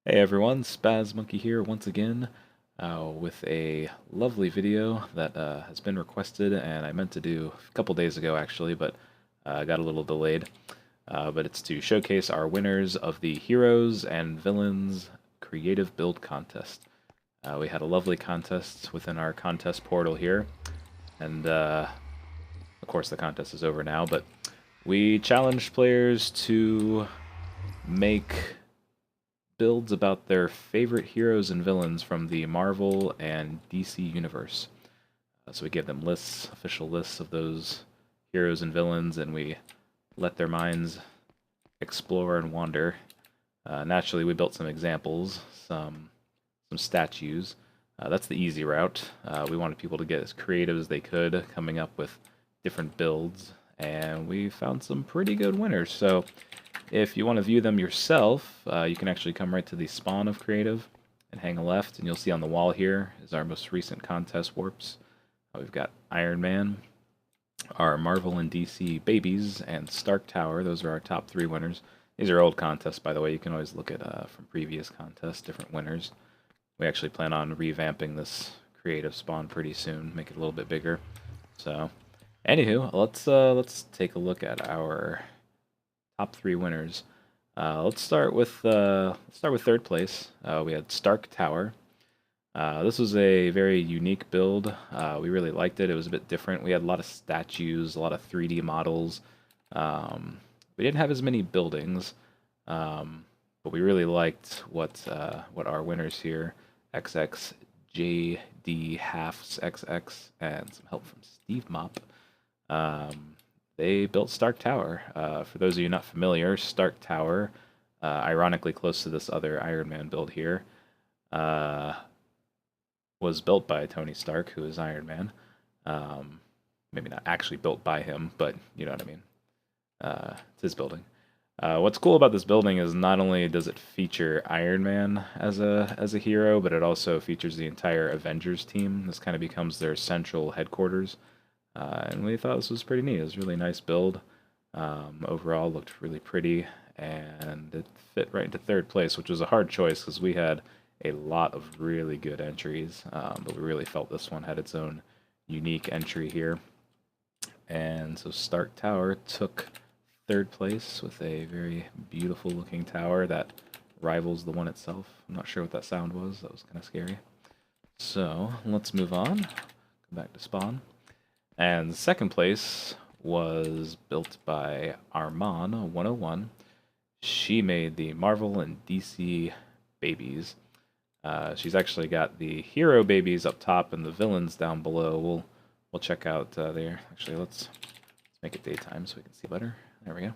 Hey everyone, Spaz Monkey here once again with a lovely video that has been requested and I meant to do a couple days ago actually, but got a little delayed. But it's to showcase our winners of the Heroes and Villains Creative Build Contest. We had a lovely contest within our contest portal here, and of course the contest is over now, but we challenged players to make builds about their favorite heroes and villains from the Marvel and DC universe. So we gave them lists, official lists of those heroes and villains, and we let their minds explore and wander. Naturally, we built some examples, some statues. That's the easy route. We wanted people to get as creative as they could, coming up with different builds, and we found some pretty good winners. So if you want to view them yourself, you can actually come right to the spawn of creative and hang a left, and you'll see on the wall here is our most recent contest warps. We've got Iron Man, our Marvel and DC babies, and Stark Tower. Those are our top three winners. These are old contests, by the way. You can always look at from previous contests, different winners. We actually plan on revamping this creative spawn pretty soon, make it a little bit bigger. So, anywho, let's take a look at our top three winners. Let's start with third place. We had Stark Tower. This was a very unique build. We really liked it. It was a bit different. We had a lot of statues, a lot of 3D models. We didn't have as many buildings, but we really liked what our winners here, XXJD Halves XX, and some help from Steve Mop. They built Stark Tower. For those of you not familiar, Stark Tower, ironically close to this other Iron Man build here, was built by Tony Stark, who is Iron Man. Maybe not actually built by him, but you know what I mean. It's his building. What's cool about this building is not only does it feature Iron Man as a hero, but it also features the entire Avengers team. This kind of becomes their central headquarters. And we thought this was pretty neat. It was a really nice build. Overall, looked really pretty, and it fit right into third place, which was a hard choice because we had a lot of really good entries, but we really felt this one had its own unique entry here. And so Stark Tower took third place with a very beautiful looking tower that rivals the one itself. I'm not sure what that sound was. That was kind of scary. So let's move on. Come back to spawn. And second place was built by Arman101. She made the Marvel and DC babies. She's actually got the hero babies up top and the villains down below. We'll check out there. Actually, let's make it daytime so we can see better. There we go.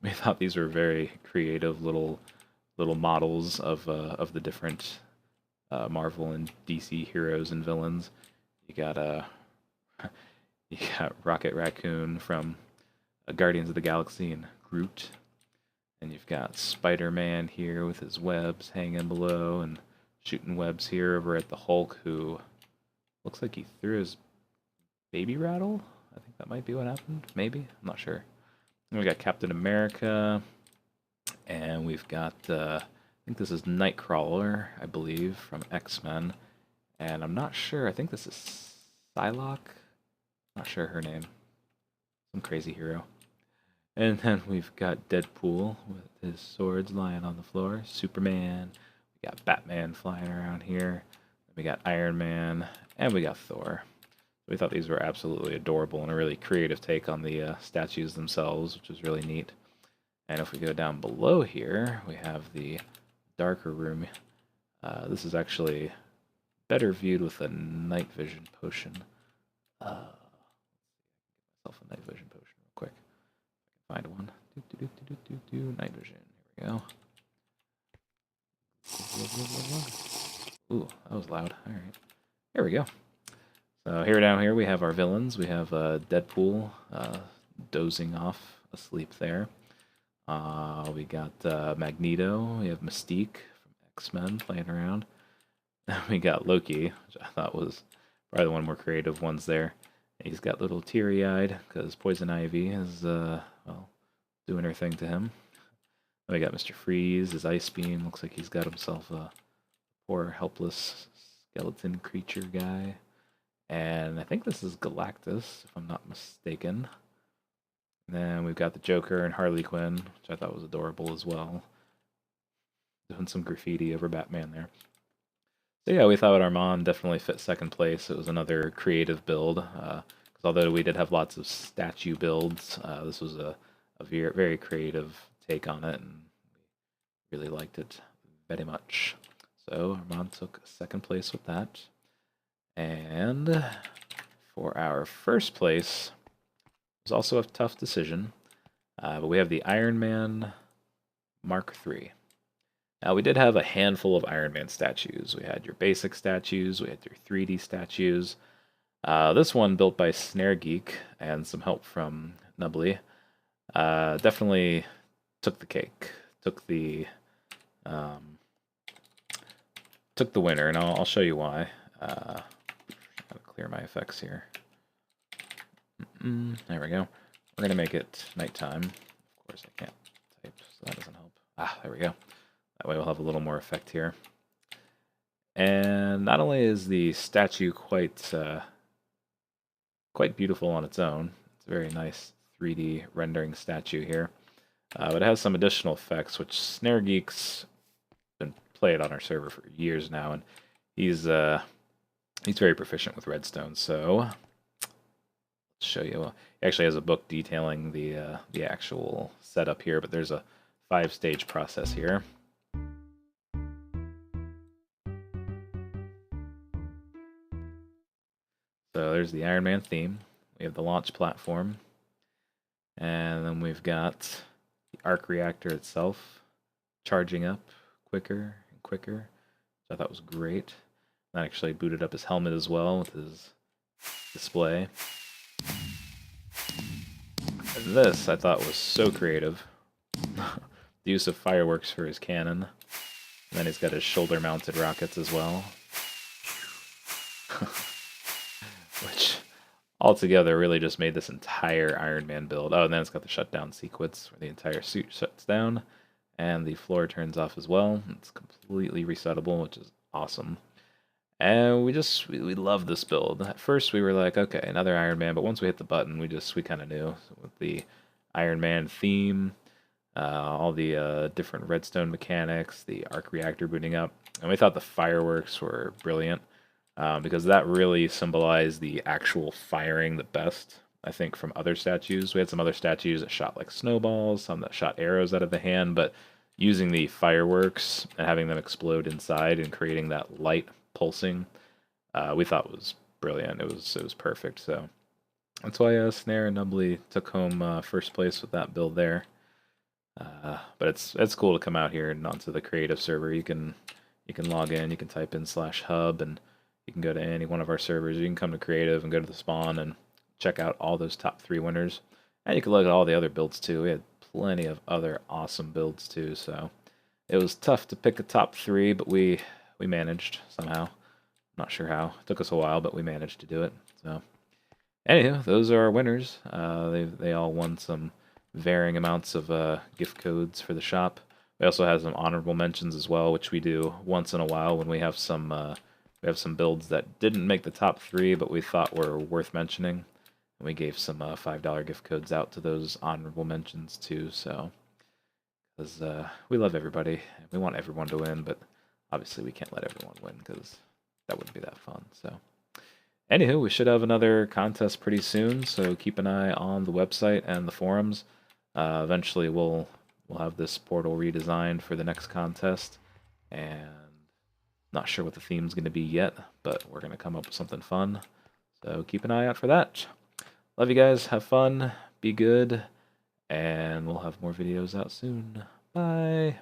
We thought these were very creative little models of the different Marvel and DC heroes and villains. You got you got Rocket Raccoon from Guardians of the Galaxy and Groot. And you've got Spider-Man here with his webs hanging below and shooting webs here over at the Hulk, who looks like he threw his baby rattle. I think that might be what happened. Maybe. I'm not sure. And we got Captain America. And we've got, I think this is Nightcrawler, I believe, from X-Men. And I'm not sure. I think this is Psylocke. Not sure her name. Some crazy hero. And then we've got Deadpool with his swords lying on the floor. Superman. We got Batman flying around here. We got Iron Man. And we got Thor. We thought these were absolutely adorable and a really creative take on the statues themselves, which was really neat. And if we go down below here, we have the darker room. This is actually better viewed with a night vision potion. Myself a night vision potion real quick. Find one. Night vision. Here we go. Ooh, that was loud. All right. Here we go. So here down here we have our villains. We have Deadpool dozing off asleep there. We got Magneto. We have Mystique from X-Men playing around. Then we got Loki, which I thought was probably the one more creative ones there. He's got little teary-eyed because Poison Ivy is well doing her thing to him. Then we got Mr. Freeze, his ice beam. Looks like he's got himself a poor, helpless skeleton creature guy. And I think this is Galactus, if I'm not mistaken. And then we've got the Joker and Harley Quinn, which I thought was adorable as well. Doing some graffiti over Batman there. So yeah, we thought Armand definitely fit second place. It was another creative build. Because although we did have lots of statue builds, this was a very, very creative take on it, and we really liked it very much. So Armand took second place with that. And for our first place, it was also a tough decision. But we have the Iron Man Mark III. Now, we did have a handful of Iron Man statues. We had your basic statues, we had your 3D statues. This one, built by Snare Geek and some help from Nubbly, definitely took the cake, took the winner, and I'll show you why. Gotta clear my effects here. There we go. We're gonna make it nighttime. Of course, I can't type, so that doesn't help. There we go. That way we'll have a little more effect here. And not only is the statue quite beautiful on its own, it's a very nice 3D rendering statue here, but it has some additional effects, which Snare Geek's been played on our server for years now, and he's very proficient with redstone. So let's show you. He actually has a book detailing the actual setup here, but there's a 5-stage process here. So there's the Iron Man theme. We have the launch platform. And then we've got the arc reactor itself charging up quicker and quicker, which I thought was great. That actually booted up his helmet as well with his display. And this I thought was so creative. The use of fireworks for his cannon. And then he's got his shoulder-mounted rockets as well. Which altogether really just made this entire Iron Man build. Oh, and then it's got the shutdown sequence where the entire suit shuts down and the floor turns off as well. It's completely resettable, which is awesome. And we love this build. At first we were like, okay, another Iron Man, but once we hit the button, we kind of knew. So with the Iron Man theme, all the different redstone mechanics, the arc reactor booting up, and we thought the fireworks were brilliant. Because that really symbolized the actual firing the best, I think, from other statues. We had some other statues that shot like snowballs, some that shot arrows out of the hand, but using the fireworks and having them explode inside and creating that light pulsing, we thought was brilliant. It was perfect. So that's why Snare and Nubbly took home first place with that build there. But it's cool to come out here and onto the creative server. You can log in, you can type in /hub, and you can go to any one of our servers. You can come to creative and go to the spawn and check out all those top 3 winners. And you can look at all the other builds too. We had plenty of other awesome builds too. So it was tough to pick a top 3, but we managed somehow. Not sure how. It took us a while, but we managed to do it. So anywho, those are our winners. They all won some varying amounts of gift codes for the shop. We also have some honorable mentions as well, which we do once in a while when we have some builds that didn't make the top 3, but we thought were worth mentioning. And we gave some $5 gift codes out to those honorable mentions too. So, because we love everybody, we want everyone to win, but obviously we can't let everyone win because that wouldn't be that fun. So, anywho, we should have another contest pretty soon. So keep an eye on the website and the forums. Eventually, we'll have this portal redesigned for the next contest, and not sure what the theme's going to be yet, but we're going to come up with something fun. So keep an eye out for that. Love you guys. Have fun. Be good. And we'll have more videos out soon. Bye.